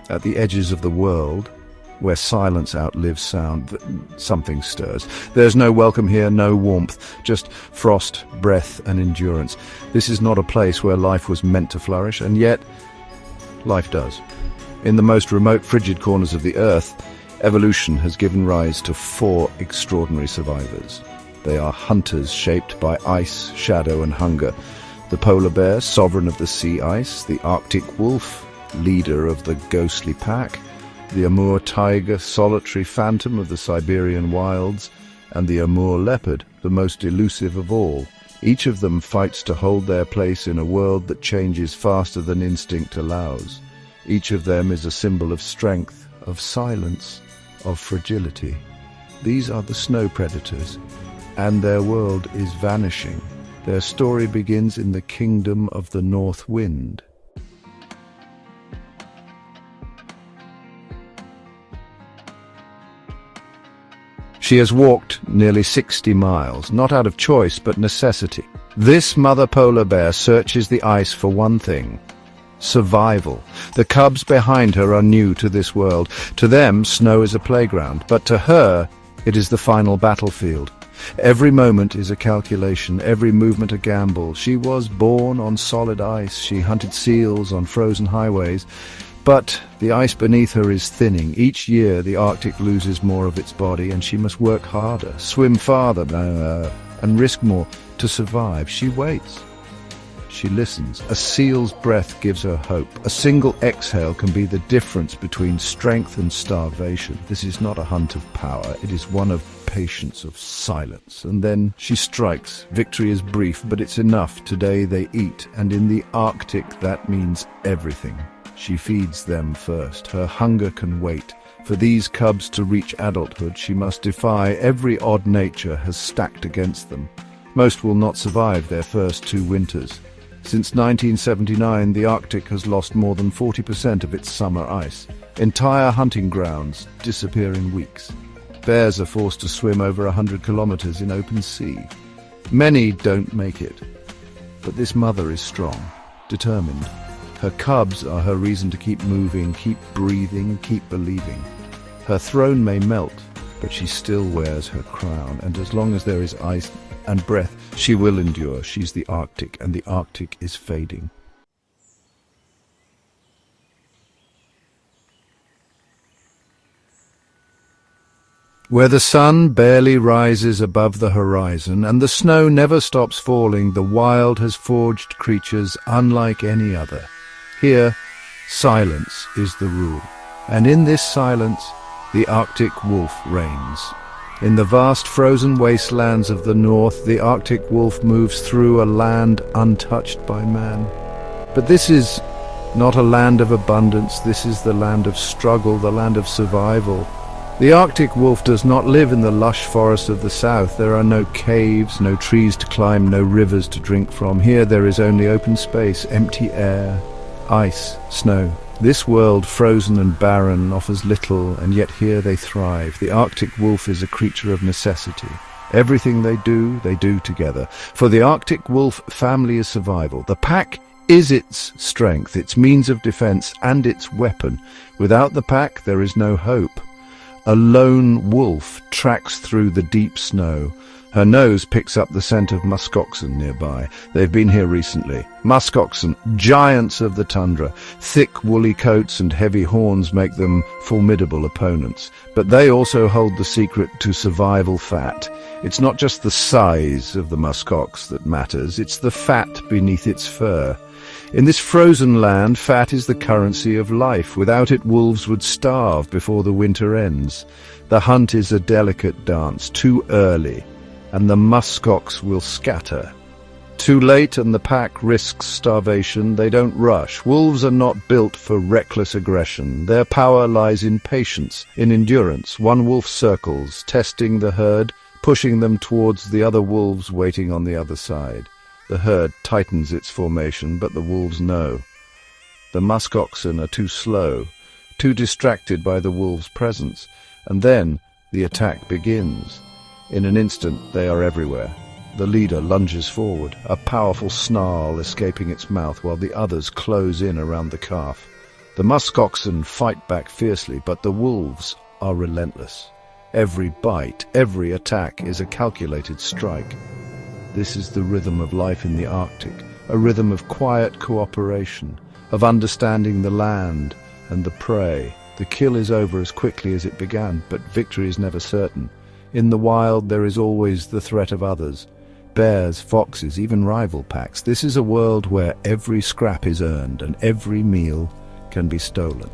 At the edges of the world, where silence outlives sound, something stirs. There's no welcome here, no warmth, just frost, breath, and endurance. This is not a place where life was meant to flourish, and yet life does. In the most remote, frigid corners of the earth, evolution has given rise to 4 extraordinary survivors. They are hunters shaped by ice, shadow, and hunger. The polar bear, sovereign of the sea ice, the Arctic wolf, leader of the ghostly pack, the Amur tiger, solitary phantom of the Siberian wilds, and the Amur leopard, the most elusive of all. Each of them fights to hold their place in a world that changes faster than instinct allows. Each of them is a symbol of strength, of silence, of fragility. These are the snow predators, and their world is vanishing. Their story begins in the kingdom of the North Wind. She has walked nearly 60 miles, not out of choice but necessity. This mother polar bear searches the ice for one thing: survival. The cubs behind her are new to this world. To them, snow is a playground, but to her, it is the final battlefield. Every moment is a calculation, every movement a gamble. She was born on solid ice. She hunted seals on frozen highways. But the ice beneath her is thinning. Each year the Arctic loses more of its body, and she must work harder, swim farther, and risk more to survive. She waits. She listens. A seal's breath gives her hope. A single exhale can be the difference between strength and starvation. This is not a hunt of power. It is one of patience, of silence. And then she strikes. Victory is brief, but it's enough. Today they eat, and in the Arctic that means everything. She feeds them first. Her hunger can wait. For these cubs to reach adulthood, she must defy every odd nature has stacked against them. Most will not survive their first 2 winters. Since 1979, the Arctic has lost more than 40% of its summer ice. Entire hunting grounds disappear in weeks. Bears are forced to swim over 100 kilometers in open sea. Many don't make it. But this mother is strong, determined. Her cubs are her reason to keep moving, keep breathing, keep believing. Her throne may melt, but she still wears her crown, and as long as there is ice and breath, she will endure. She's the Arctic, and the Arctic is fading. Where the sun barely rises above the horizon and the snow never stops falling, the wild has forged creatures unlike any other. Here, silence is the rule, and in this silence, the Arctic wolf reigns. In the vast frozen wastelands of the north, the Arctic wolf moves through a land untouched by man. But this is not a land of abundance. This is the land of struggle, the land of survival. The Arctic wolf does not live in the lush forests of the south. There are no caves, no trees to climb, no rivers to drink from. Here there is only open space, empty air, ice, snow. This world, frozen and barren, offers little, and yet here they thrive. The Arctic wolf is a creature of necessity. Everything they do together. For the Arctic wolf, family is survival. The pack is its strength, its means of defense, and its weapon. Without the pack, there is no hope. A lone wolf tracks through the deep snow. Her nose picks up the scent of muskoxen nearby. They've been here recently. Muskoxen, giants of the tundra. Thick woolly coats and heavy horns make them formidable opponents. But they also hold the secret to survival fat. It's not just the size of the muskox that matters, it's the fat beneath its fur. In this frozen land, fat is the currency of life. Without it, wolves would starve before the winter ends. The hunt is a delicate dance, too early, and the muskox will scatter. Too late and the pack risks starvation. They don't rush. Wolves are not built for reckless aggression. Their power lies in patience, in endurance. One wolf circles, testing the herd, pushing them towards the other wolves waiting on the other side. The herd tightens its formation, but the wolves know. The muskoxen are too slow, too distracted by the wolves' presence, and then the attack begins. In an instant, they are everywhere. The leader lunges forward, a powerful snarl escaping its mouth, while the others close in around the calf. The musk oxen fight back fiercely, but the wolves are relentless. Every bite, every attack is a calculated strike. This is the rhythm of life in the Arctic, a rhythm of quiet cooperation, of understanding the land and the prey. The kill is over as quickly as it began, but victory is never certain. In the wild there is always the threat of others. Bears, foxes, even rival packs. This is a world where every scrap is earned and every meal can be stolen.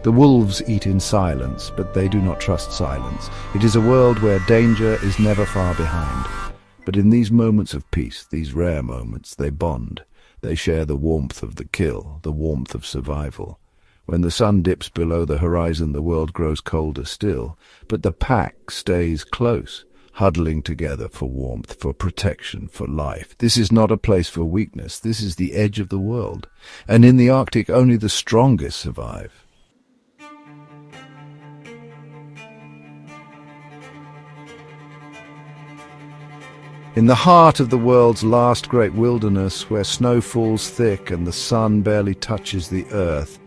The wolves eat in silence, but they do not trust silence. It is a world where danger is never far behind. But in these moments of peace, these rare moments, they bond. They share the warmth of the kill, the warmth of survival. When the sun dips below the horizon, the world grows colder still, but the pack stays close, huddling together for warmth, for protection, for life. This is not a place for weakness. This is the edge of the world. And in the Arctic, only the strongest survive. In the heart of the world's last great wilderness, where snow falls thick and the sun barely touches the earth,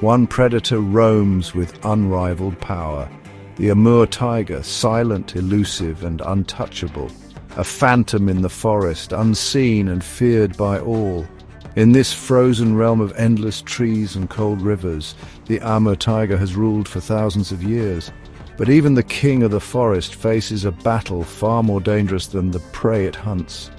one predator roams with unrivaled power. The Amur tiger, silent, elusive, and untouchable. A phantom in the forest, unseen and feared by all. In this frozen realm of endless trees and cold rivers, the Amur tiger has ruled for thousands of years. But even the king of the forest faces a battle far more dangerous than the prey it hunts.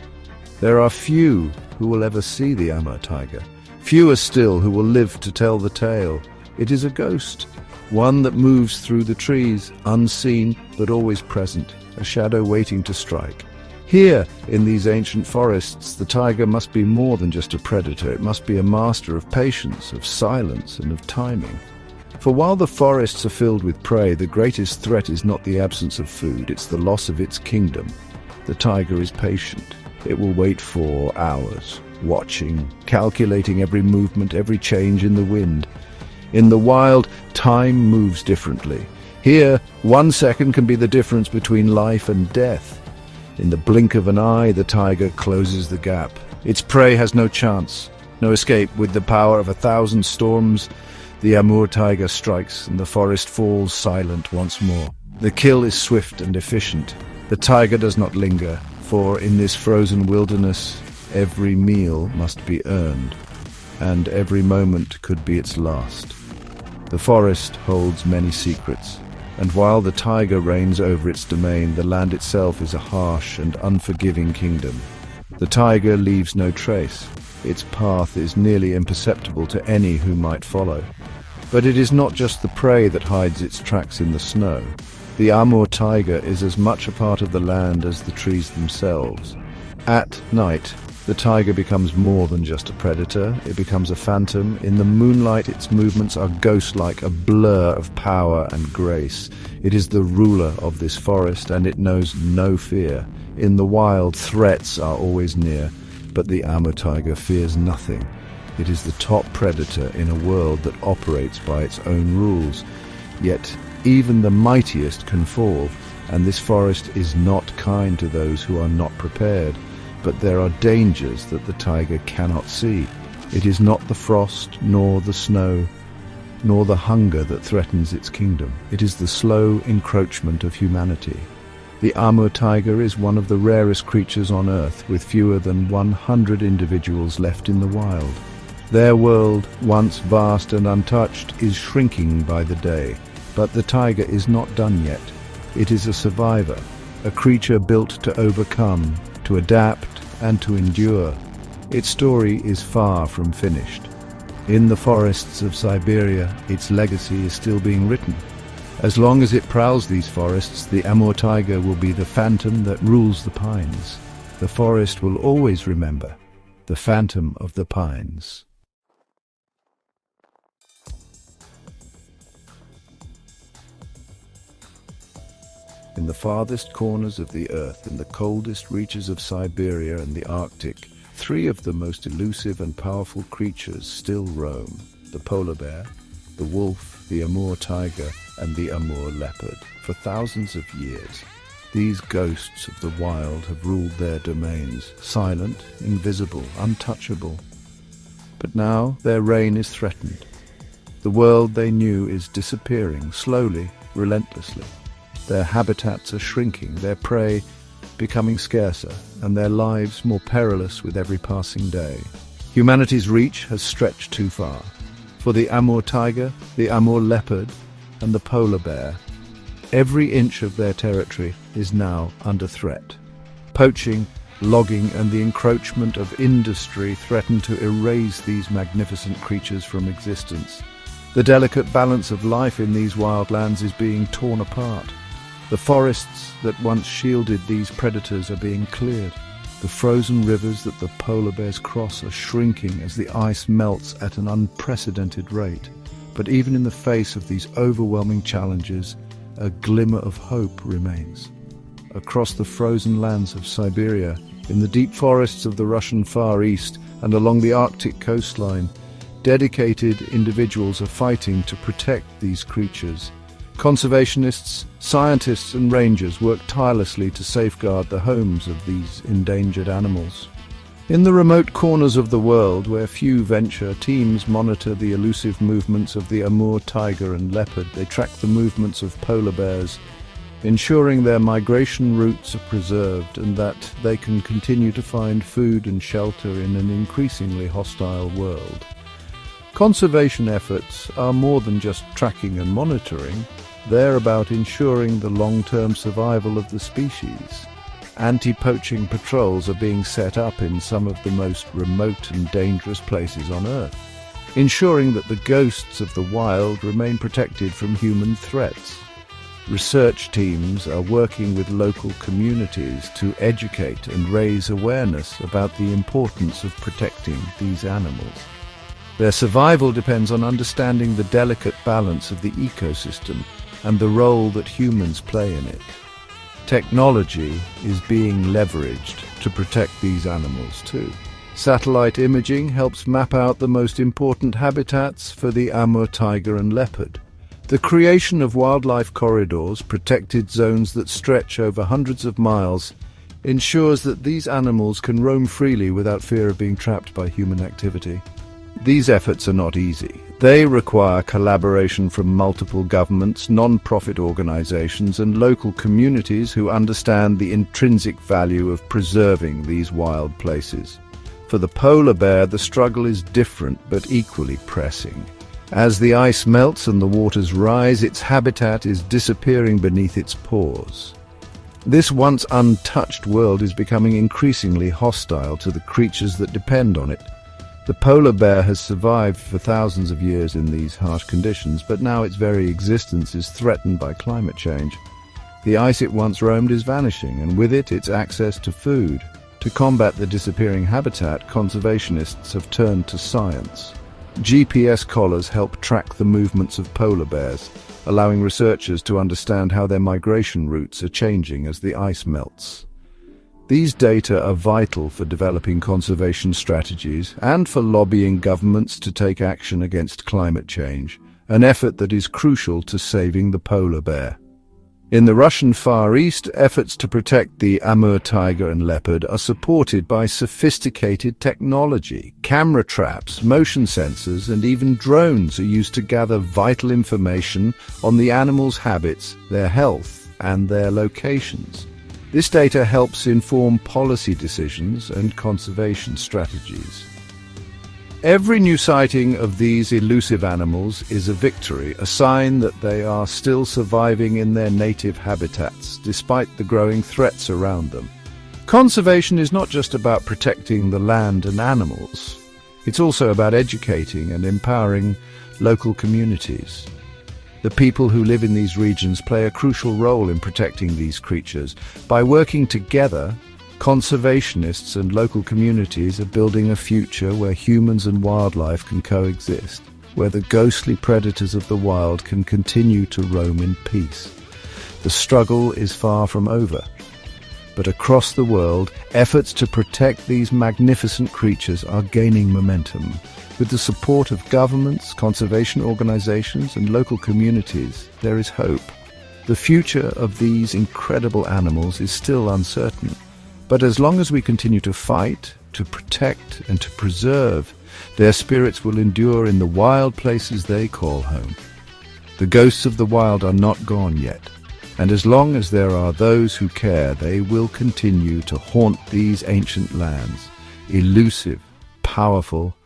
There are few who will ever see the Amur tiger, fewer still who will live to tell the tale. It is a ghost, one that moves through the trees, unseen but always present, a shadow waiting to strike. Here, in these ancient forests, the tiger must be more than just a predator. It must be a master of patience, of silence, and of timing. For while the forests are filled with prey, the greatest threat is not the absence of food, it's the loss of its kingdom. The tiger is patient. It will wait for hours, watching, calculating every movement, every change in the wind. In the wild, time moves differently. Here, 1 second can be the difference between life and death. In the blink of an eye, the tiger closes the gap. Its prey has no chance, no escape. With the power of 1,000 storms, the Amur tiger strikes and the forest falls silent once more. The kill is swift and efficient. The tiger does not linger, for in this frozen wilderness, every meal must be earned, and every moment could be its last. The forest holds many secrets, and while the tiger reigns over its domain, the land itself is a harsh and unforgiving kingdom. The tiger leaves no trace. Its path is nearly imperceptible to any who might follow. But it is not just the prey that hides its tracks in the snow. The Amur tiger is as much a part of the land as the trees themselves. At night, the tiger becomes more than just a predator. It becomes a phantom. In the moonlight, its movements are ghost-like, a blur of power and grace. It is the ruler of this forest, and it knows no fear. In the wild, threats are always near, but the Amur tiger fears nothing. It is the top predator in a world that operates by its own rules. Yet even the mightiest can fall, and this forest is not kind to those who are not prepared. But there are dangers that the tiger cannot see. It is not the frost, nor the snow, nor the hunger that threatens its kingdom. It is the slow encroachment of humanity. The Amur tiger is one of the rarest creatures on Earth, with fewer than 100 individuals left in the wild. Their world, once vast and untouched, is shrinking by the day. But the tiger is not done yet. It is a survivor, a creature built to overcome, to adapt, and to endure. Its story is far from finished. In the forests of Siberia, its legacy is still being written. As long as it prowls these forests, the Amur tiger will be the phantom that rules the pines. The forest will always remember the phantom of the pines. In the farthest corners of the earth, in the coldest reaches of Siberia and the Arctic, 3 of the most elusive and powerful creatures still roam: the polar bear, the wolf, the Amur tiger, and the Amur leopard. For thousands of years, these ghosts of the wild have ruled their domains, silent, invisible, untouchable. But now their reign is threatened. The world they knew is disappearing, slowly, relentlessly. Their habitats are shrinking, their prey becoming scarcer, and their lives more perilous with every passing day. Humanity's reach has stretched too far. For the Amur tiger, the Amur leopard, and the polar bear, every inch of their territory is now under threat. Poaching, logging, and the encroachment of industry threaten to erase these magnificent creatures from existence. The delicate balance of life in these wildlands is being torn apart. The forests that once shielded these predators are being cleared. The frozen rivers that the polar bears cross are shrinking as the ice melts at an unprecedented rate. But even in the face of these overwhelming challenges, a glimmer of hope remains. Across the frozen lands of Siberia, in the deep forests of the Russian Far East, and along the Arctic coastline, dedicated individuals are fighting to protect these creatures. Conservationists, scientists and rangers work tirelessly to safeguard the homes of these endangered animals. In the remote corners of the world where few venture, teams monitor the elusive movements of the Amur tiger and leopard. They track the movements of polar bears, ensuring their migration routes are preserved and that they can continue to find food and shelter in an increasingly hostile world. Conservation efforts are more than just tracking and monitoring. They're about ensuring the long-term survival of the species. Anti-poaching patrols are being set up in some of the most remote and dangerous places on Earth, ensuring that the ghosts of the wild remain protected from human threats. Research teams are working with local communities to educate and raise awareness about the importance of protecting these animals. Their survival depends on understanding the delicate balance of the ecosystem and the role that humans play in it. Technology is being leveraged to protect these animals too. Satellite imaging helps map out the most important habitats for the Amur tiger and leopard. The creation of wildlife corridors, protected zones that stretch over hundreds of miles, ensures that these animals can roam freely without fear of being trapped by human activity. These efforts are not easy. They require collaboration from multiple governments, non-profit organizations, and local communities who understand the intrinsic value of preserving these wild places. For the polar bear, the struggle is different but equally pressing. As the ice melts and the waters rise, its habitat is disappearing beneath its paws. This once untouched world is becoming increasingly hostile to the creatures that depend on it. The polar bear has survived for thousands of years in these harsh conditions, but now its very existence is threatened by climate change. The ice it once roamed is vanishing, and with it, its access to food. To combat the disappearing habitat, conservationists have turned to science. GPS collars help track the movements of polar bears, allowing researchers to understand how their migration routes are changing as the ice melts. These data are vital for developing conservation strategies and for lobbying governments to take action against climate change, an effort that is crucial to saving the polar bear. In the Russian Far East, efforts to protect the Amur tiger and leopard are supported by sophisticated technology. Camera traps, motion sensors, and even drones are used to gather vital information on the animals' habits, their health, and their locations. This data helps inform policy decisions and conservation strategies. Every new sighting of these elusive animals is a victory, a sign that they are still surviving in their native habitats, despite the growing threats around them. Conservation is not just about protecting the land and animals. It's also about educating and empowering local communities. The people who live in these regions play a crucial role in protecting these creatures. By working together, conservationists and local communities are building a future where humans and wildlife can coexist, where the ghostly predators of the wild can continue to roam in peace. The struggle is far from over, but across the world, efforts to protect these magnificent creatures are gaining momentum. With the support of governments, conservation organizations, and local communities, there is hope. The future of these incredible animals is still uncertain, But as long as we continue to fight, to protect, and to preserve, their spirits will endure in the wild places they call home. The ghosts of the wild are not gone yet, and as long as there are those who care, they will continue to haunt these ancient lands, elusive, powerful,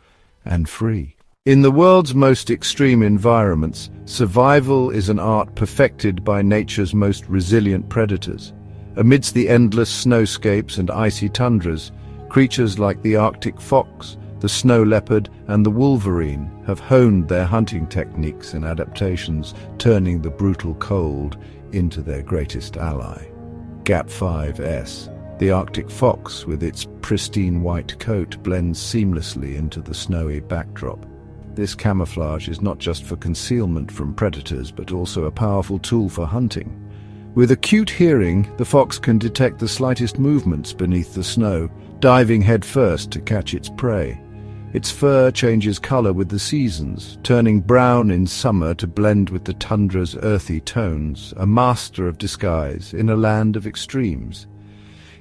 and free. In the world's most extreme environments, survival is an art perfected by nature's most resilient predators. Amidst the endless snowscapes and icy tundras, creatures like the Arctic fox, the snow leopard, and the wolverine have honed their hunting techniques and adaptations, turning the brutal cold into their greatest ally. GAP5S. The Arctic fox, with its pristine white coat, blends seamlessly into the snowy backdrop. This camouflage is not just for concealment from predators, but also a powerful tool for hunting. With acute hearing, the fox can detect the slightest movements beneath the snow, diving headfirst to catch its prey. Its fur changes color with the seasons, turning brown in summer to blend with the tundra's earthy tones, a master of disguise in a land of extremes.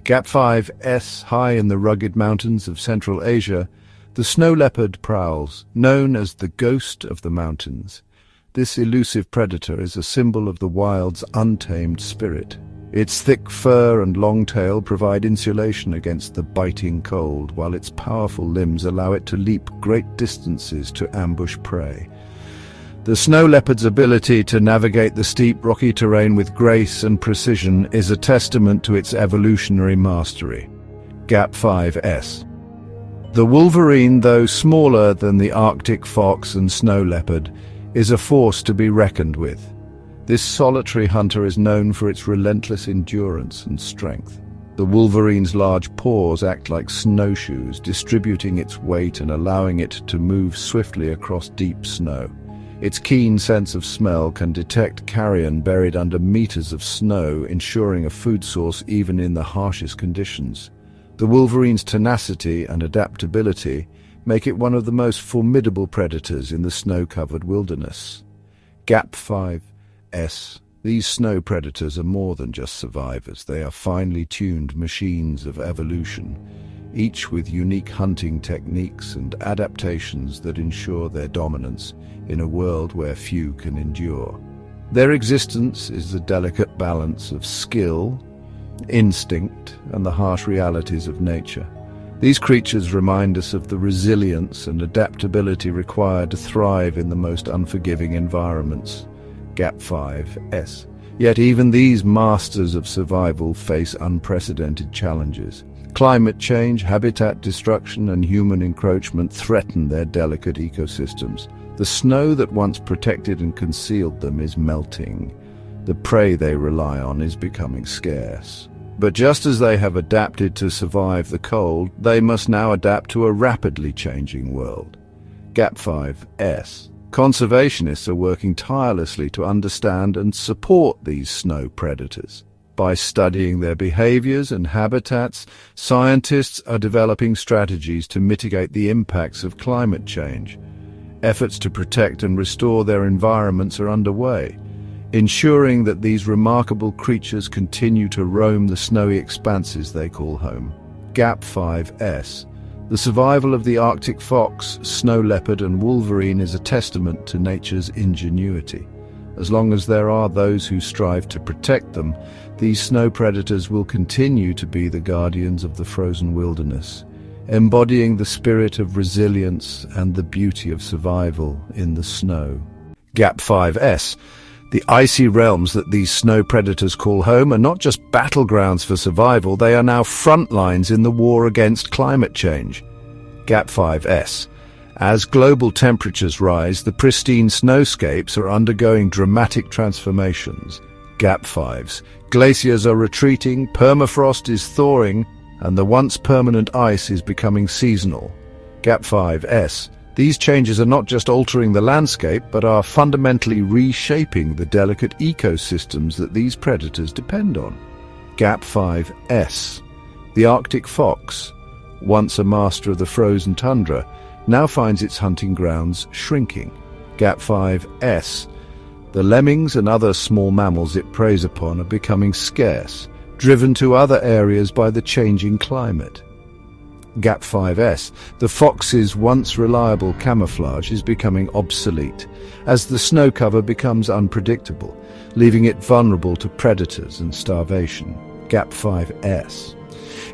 GAP5S, high in the rugged mountains of Central Asia, the snow leopard prowls, known as the ghost of the mountains. This elusive predator is a symbol of the wild's untamed spirit. Its thick fur and long tail provide insulation against the biting cold, while its powerful limbs allow it to leap great distances to ambush prey. The snow leopard's ability to navigate the steep, rocky terrain with grace and precision is a testament to its evolutionary mastery. GAP5S. The wolverine, though smaller than the Arctic fox and snow leopard, is a force to be reckoned with. This solitary hunter is known for its relentless endurance and strength. The wolverine's large paws act like snowshoes, distributing its weight and allowing it to move swiftly across deep snow. Its keen sense of smell can detect carrion buried under meters of snow, ensuring a food source even in the harshest conditions. The wolverine's tenacity and adaptability make it one of the most formidable predators in the snow-covered wilderness. GAP5S. These snow predators are more than just survivors. They are finely tuned machines of evolution, each with unique hunting techniques and adaptations that ensure their dominance in a world where few can endure. Their existence is the delicate balance of skill, instinct, and the harsh realities of nature. These creatures remind us of the resilience and adaptability required to thrive in the most unforgiving environments. GAP5S. Yet even these masters of survival face unprecedented challenges. Climate change, habitat destruction, and human encroachment threaten their delicate ecosystems. The snow that once protected and concealed them is melting. The prey they rely on is becoming scarce. But just as they have adapted to survive the cold, they must now adapt to a rapidly changing world. GAP5S. Conservationists are working tirelessly to understand and support these snow predators. By studying their behaviors and habitats, scientists are developing strategies to mitigate the impacts of climate change. Efforts to protect and restore their environments are underway, ensuring that these remarkable creatures continue to roam the snowy expanses they call home. GAP5S. The survival of the Arctic fox, snow leopard, and wolverine is a testament to nature's ingenuity. As long as there are those who strive to protect them, these snow predators will continue to be the guardians of the frozen wilderness, embodying the spirit of resilience and the beauty of survival in the snow. GAP5S. The icy realms that these snow predators call home are not just battlegrounds for survival, they are now front lines in the war against climate change. GAP5S. As global temperatures rise, the pristine snowscapes are undergoing dramatic transformations. GAP5s. Glaciers are retreating, permafrost is thawing, and the once permanent ice is becoming seasonal. GAP5S. These changes are not just altering the landscape, but are fundamentally reshaping the delicate ecosystems that these predators depend on. GAP5S. The Arctic fox, once a master of the frozen tundra, now finds its hunting grounds shrinking. GAP5S. The lemmings and other small mammals it preys upon are becoming scarce, driven to other areas by the changing climate. Gap 5S, the fox's once reliable camouflage is becoming obsolete as the snow cover becomes unpredictable, leaving it vulnerable to predators and starvation. Gap 5S.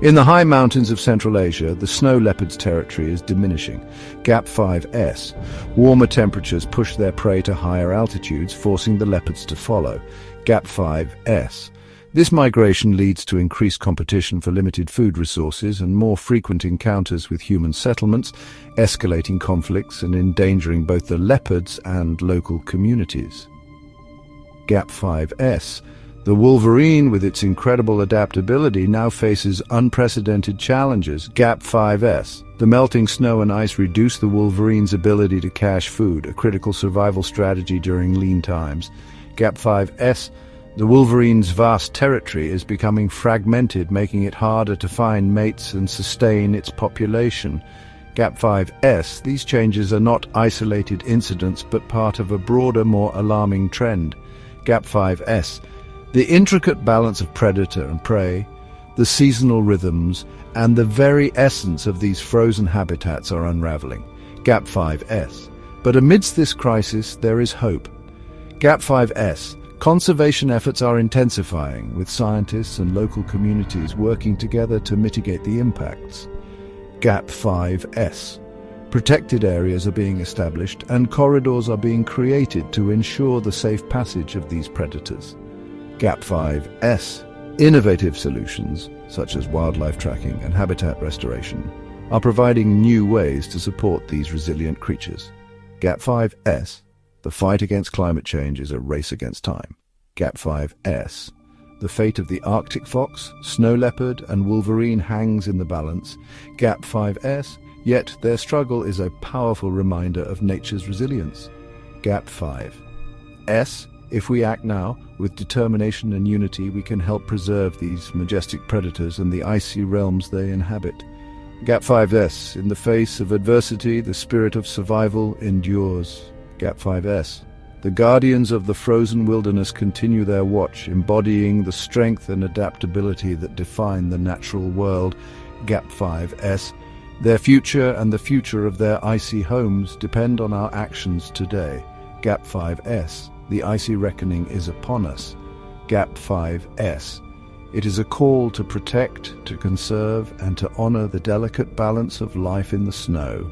In the high mountains of Central Asia, the snow leopard's territory is diminishing. Gap 5S. Warmer temperatures push their prey to higher altitudes, forcing the leopards to follow. Gap 5S. This migration leads to increased competition for limited food resources and more frequent encounters with human settlements, escalating conflicts and endangering both the leopards and local communities. Gap 5S. The wolverine, with its incredible adaptability, now faces unprecedented challenges. Gap 5S. The melting snow and ice reduce the wolverine's ability to cache food, a critical survival strategy during lean times. Gap 5S. The wolverine's vast territory is becoming fragmented, making it harder to find mates and sustain its population. Gap 5S. These changes are not isolated incidents, but part of a broader, more alarming trend. Gap 5S. The intricate balance of predator and prey, the seasonal rhythms, and the very essence of these frozen habitats are unraveling. Gap 5S. But amidst this crisis, there is hope. Gap 5S. Conservation efforts are intensifying, with scientists and local communities working together to mitigate the impacts. Gap 5S. Protected areas are being established and corridors are being created to ensure the safe passage of these predators. Gap 5S. Innovative solutions, such as wildlife tracking and habitat restoration, are providing new ways to support these resilient creatures. Gap 5S. The fight against climate change is a race against time. Gap 5S. The fate of the Arctic fox, snow leopard, and wolverine hangs in the balance. Gap 5S. Yet their struggle is a powerful reminder of nature's resilience. Gap 5S. If we act now, with determination and unity, we can help preserve these majestic predators and the icy realms they inhabit. Gap 5S. In the face of adversity, the spirit of survival endures. Gap 5S. The guardians of the frozen wilderness continue their watch, embodying the strength and adaptability that define the natural world. Gap 5S. Their future and the future of their icy homes depend on our actions today. Gap 5S. The Icy Reckoning is upon us. Gap 5S. It is a call to protect, to conserve, and to honor the delicate balance of life in the snow.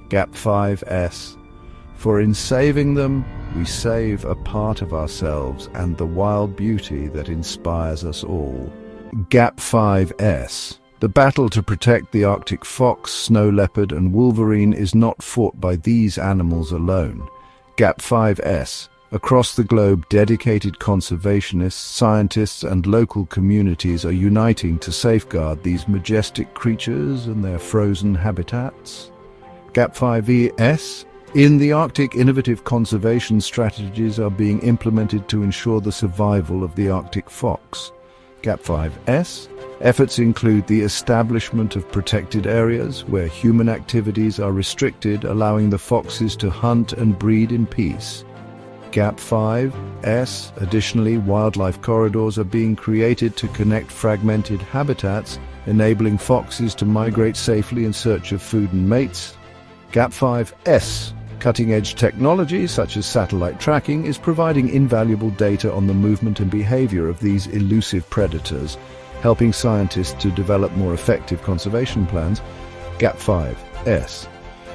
Gap 5S. For in saving them, we save a part of ourselves and the wild beauty that inspires us all. Gap 5S. The battle to protect the Arctic fox, snow leopard, and wolverine is not fought by these animals alone. Gap 5S. Across the globe, dedicated conservationists, scientists, and local communities are uniting to safeguard these majestic creatures and their frozen habitats. Gap 5S. In the Arctic, innovative conservation strategies are being implemented to ensure the survival of the Arctic fox. Gap 5S. Efforts include the establishment of protected areas where human activities are restricted, allowing the foxes to hunt and breed in peace. Gap 5S. Additionally, wildlife corridors are being created to connect fragmented habitats, enabling foxes to migrate safely in search of food and mates. Gap 5S. Cutting-edge technology, such as satellite tracking, is providing invaluable data on the movement and behavior of these elusive predators, helping scientists to develop more effective conservation plans. Gap 5S.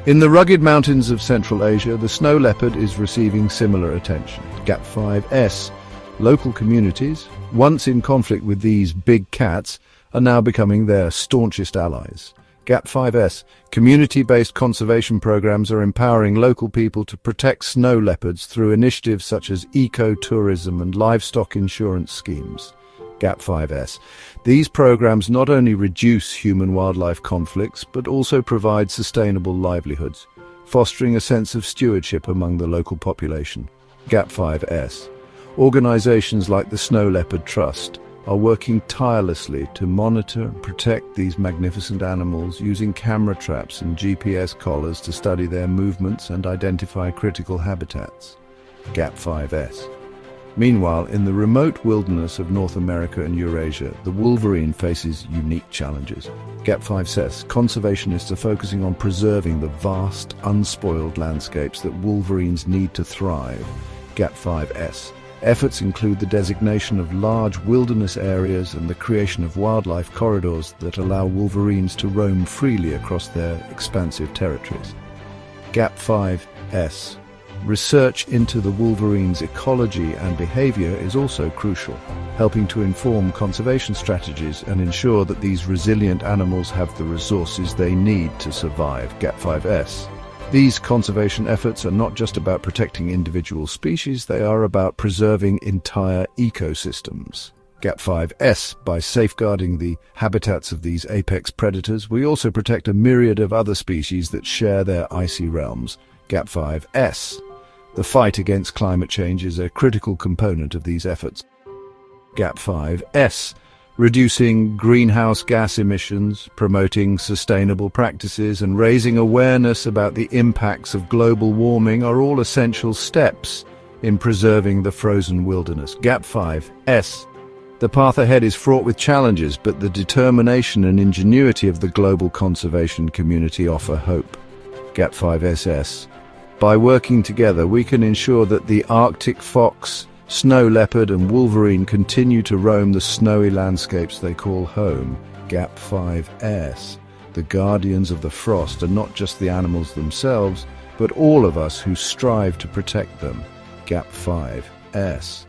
In the rugged mountains of Central Asia, the snow leopard is receiving similar attention. Gap 5S. Local communities, once in conflict with these big cats, are now becoming their staunchest allies. Gap 5S. Community-based conservation programs are empowering local people to protect snow leopards through initiatives such as eco-tourism and livestock insurance schemes. Gap 5S. These programs not only reduce human-wildlife conflicts, but also provide sustainable livelihoods, fostering a sense of stewardship among the local population. Gap 5S. Organizations like the Snow Leopard Trust are working tirelessly to monitor and protect these magnificent animals, using camera traps and GPS collars to study their movements and identify critical habitats. Gap 5S. Meanwhile, in the remote wilderness of North America and Eurasia, the wolverine faces unique challenges. Gap 5 says conservationists are focusing on preserving the vast, unspoiled landscapes that wolverines need to thrive. Gap 5S. Efforts include the designation of large wilderness areas and the creation of wildlife corridors that allow wolverines to roam freely across their expansive territories. Gap 5S. Research into the wolverine's ecology and behavior is also crucial, helping to inform conservation strategies and ensure that these resilient animals have the resources they need to survive. Gap 5S. These conservation efforts are not just about protecting individual species, they are about preserving entire ecosystems. Gap 5S. By safeguarding the habitats of these apex predators, we also protect a myriad of other species that share their icy realms. Gap 5S. The fight against climate change is a critical component of these efforts. Gap 5S. Reducing greenhouse gas emissions, promoting sustainable practices, and raising awareness about the impacts of global warming are all essential steps in preserving the frozen wilderness. Gap 5S. The path ahead is fraught with challenges, but the determination and ingenuity of the global conservation community offer hope. Gap 5SS. By working together, we can ensure that the Arctic fox, snow leopard and wolverine continue to roam the snowy landscapes they call home. Gap 5S. The guardians of the frost are not just the animals themselves, but all of us who strive to protect them. Gap 5S.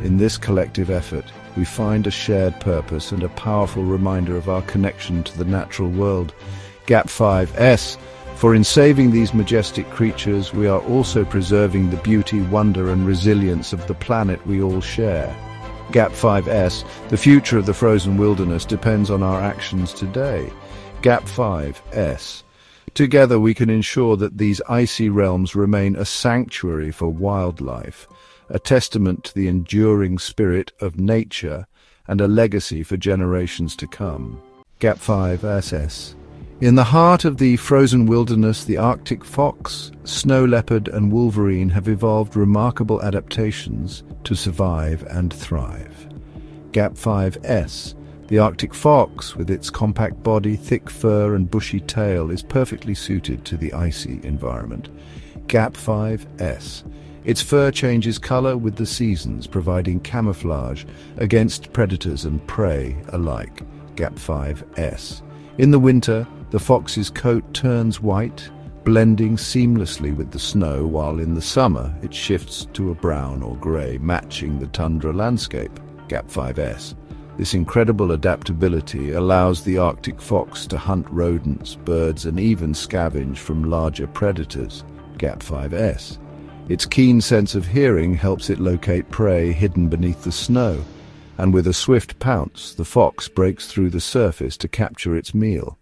In this collective effort, we find a shared purpose and a powerful reminder of our connection to the natural world. Gap 5S. For in saving these majestic creatures, we are also preserving the beauty, wonder and resilience of the planet we all share. Gap 5S. The future of the frozen wilderness depends on our actions today. Gap 5S. Together we can ensure that these icy realms remain a sanctuary for wildlife, a testament to the enduring spirit of nature and a legacy for generations to come. Gap 5SS. In the heart of the frozen wilderness, the Arctic fox, snow leopard and wolverine have evolved remarkable adaptations to survive and thrive. Gap 5S. The Arctic fox, with its compact body, thick fur and bushy tail, is perfectly suited to the icy environment. Gap 5S. Its fur changes color with the seasons, providing camouflage against predators and prey alike. Gap 5S. In the winter, the fox's coat turns white, blending seamlessly with the snow, while in the summer it shifts to a brown or grey, matching the tundra landscape. Gap 5S. This incredible adaptability allows the Arctic fox to hunt rodents, birds and even scavenge from larger predators. Gap 5S. Its keen sense of hearing helps it locate prey hidden beneath the snow, and with a swift pounce, the fox breaks through the surface to capture its meal.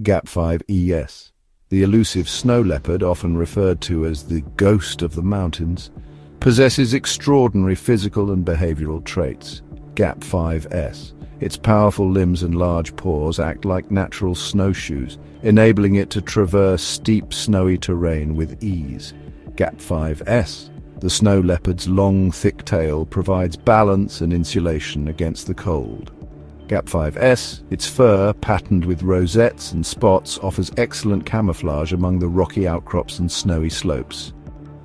Gap 5ES. The elusive snow leopard, often referred to as the ghost of the mountains, possesses extraordinary physical and behavioral traits. Gap 5S. Its powerful limbs and large paws act like natural snowshoes, enabling it to traverse steep, snowy terrain with ease. Gap 5S. The snow leopard's long, thick tail provides balance and insulation against the cold. Gap 5S. Its fur, patterned with rosettes and spots, offers excellent camouflage among the rocky outcrops and snowy slopes.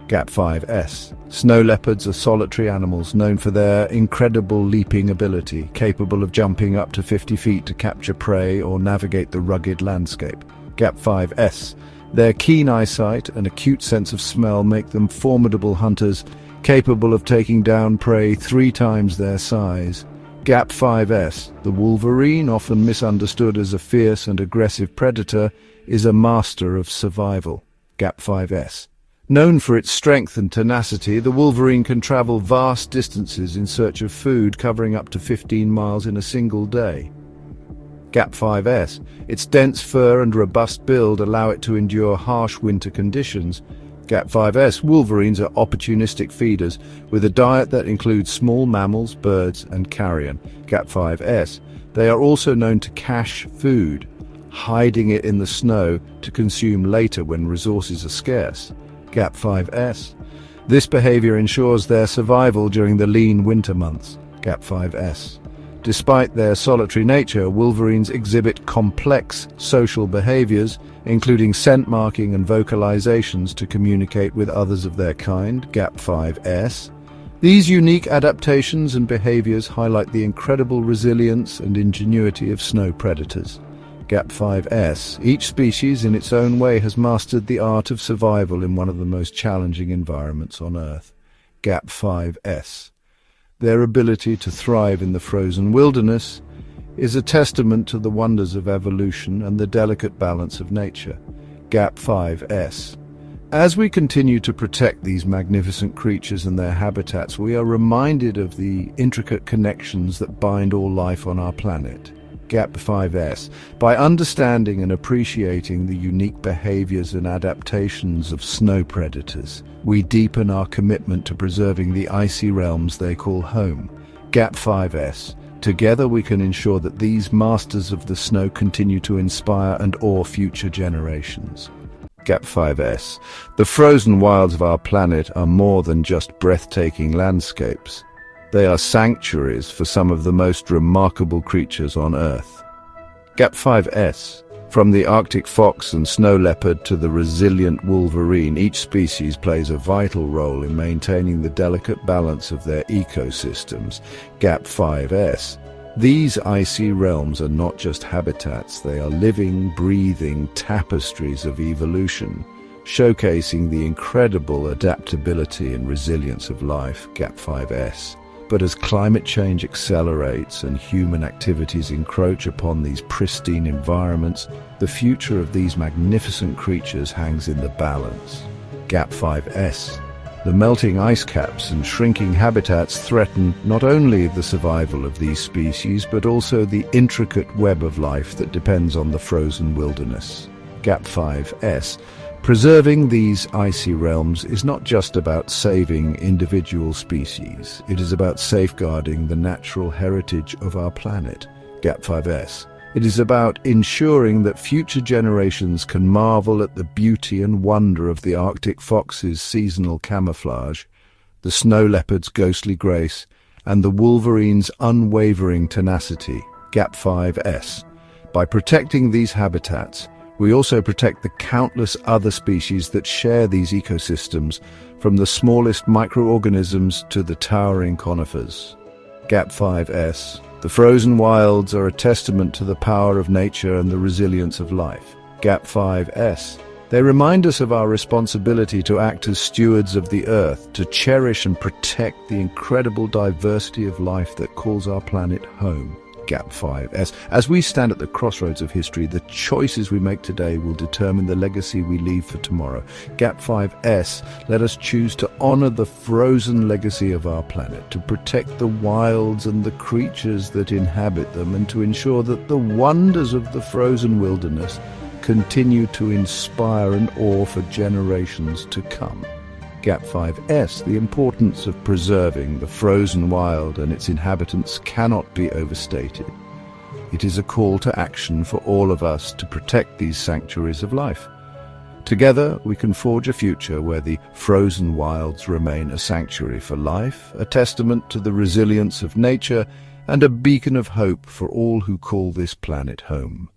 Gap 5S. Snow leopards are solitary animals known for their incredible leaping ability, capable of jumping up to 50 feet to capture prey or navigate the rugged landscape. Gap 5S. Their keen eyesight and acute sense of smell make them formidable hunters, capable of taking down prey 3 times their size. Gap 5S. The wolverine, often misunderstood as a fierce and aggressive predator, is a master of survival. Gap 5S. Known for its strength and tenacity, the wolverine can travel vast distances in search of food, covering up to 15 miles in a single day. Gap 5S. Its dense fur and robust build allow it to endure harsh winter conditions. Gap 5S. Wolverines are opportunistic feeders, with a diet that includes small mammals, birds, and carrion. Gap 5S. They are also known to cache food, hiding it in the snow to consume later when resources are scarce. Gap 5S. This behavior ensures their survival during the lean winter months. Gap 5s. Despite their solitary nature, wolverines exhibit complex social behaviors, including scent marking and vocalizations to communicate with others of their kind. Gap 5s. These unique adaptations and behaviors highlight the incredible resilience and ingenuity of snow predators. Gap 5s. Each species in its own way has mastered the art of survival in one of the most challenging environments on Earth. Gap 5s. Their ability to thrive in the frozen wilderness is a testament to the wonders of evolution and the delicate balance of nature. Gap 5s. As we continue to protect these magnificent creatures and their habitats, we are reminded of the intricate connections that bind all life on our planet. Gap 5s. By understanding and appreciating the unique behaviors and adaptations of snow predators, we deepen our commitment to preserving the icy realms they call home. Gap 5s. Together we can ensure that these masters of the snow continue to inspire and awe future generations. Gap 5s. The frozen wilds of our planet are more than just breathtaking landscapes. They are sanctuaries for some of the most remarkable creatures on Earth. Gap 5s. From the Arctic fox and snow leopard to the resilient wolverine, each species plays a vital role in maintaining the delicate balance of their ecosystems. Gap 5s. These icy realms are not just habitats, they are living, breathing tapestries of evolution, showcasing the incredible adaptability and resilience of life. Gap 5s. But as climate change accelerates and human activities encroach upon these pristine environments, the future of these magnificent creatures hangs in the balance. Gap 5s. The melting ice caps and shrinking habitats threaten not only the survival of these species, but also the intricate web of life that depends on the frozen wilderness. Gap 5s. Preserving these icy realms is not just about saving individual species, it is about safeguarding the natural heritage of our planet. Gap 5s. It is about ensuring that future generations can marvel at the beauty and wonder of the Arctic fox's seasonal camouflage, the snow leopard's ghostly grace, and the wolverine's unwavering tenacity. Gap 5s. By protecting these habitats, we also protect the countless other species that share these ecosystems, from the smallest microorganisms to the towering conifers. Gap 5s. The frozen wilds are a testament to the power of nature and the resilience of life. Gap 5s. They remind us of our responsibility to act as stewards of the Earth, to cherish and protect the incredible diversity of life that calls our planet home. Gap 5s. As we stand at the crossroads of history, the choices we make today will determine the legacy we leave for tomorrow. Gap 5s. Let us choose to honor the frozen legacy of our planet, to protect the wilds and the creatures that inhabit them, and to ensure that the wonders of the frozen wilderness continue to inspire and awe for generations to come. Gap 5s. The importance of preserving the frozen wild and its inhabitants cannot be overstated. It is a call to action for all of us to protect these sanctuaries of life. Together, we can forge a future where the frozen wilds remain a sanctuary for life, a testament to the resilience of nature, and a beacon of hope for all who call this planet home.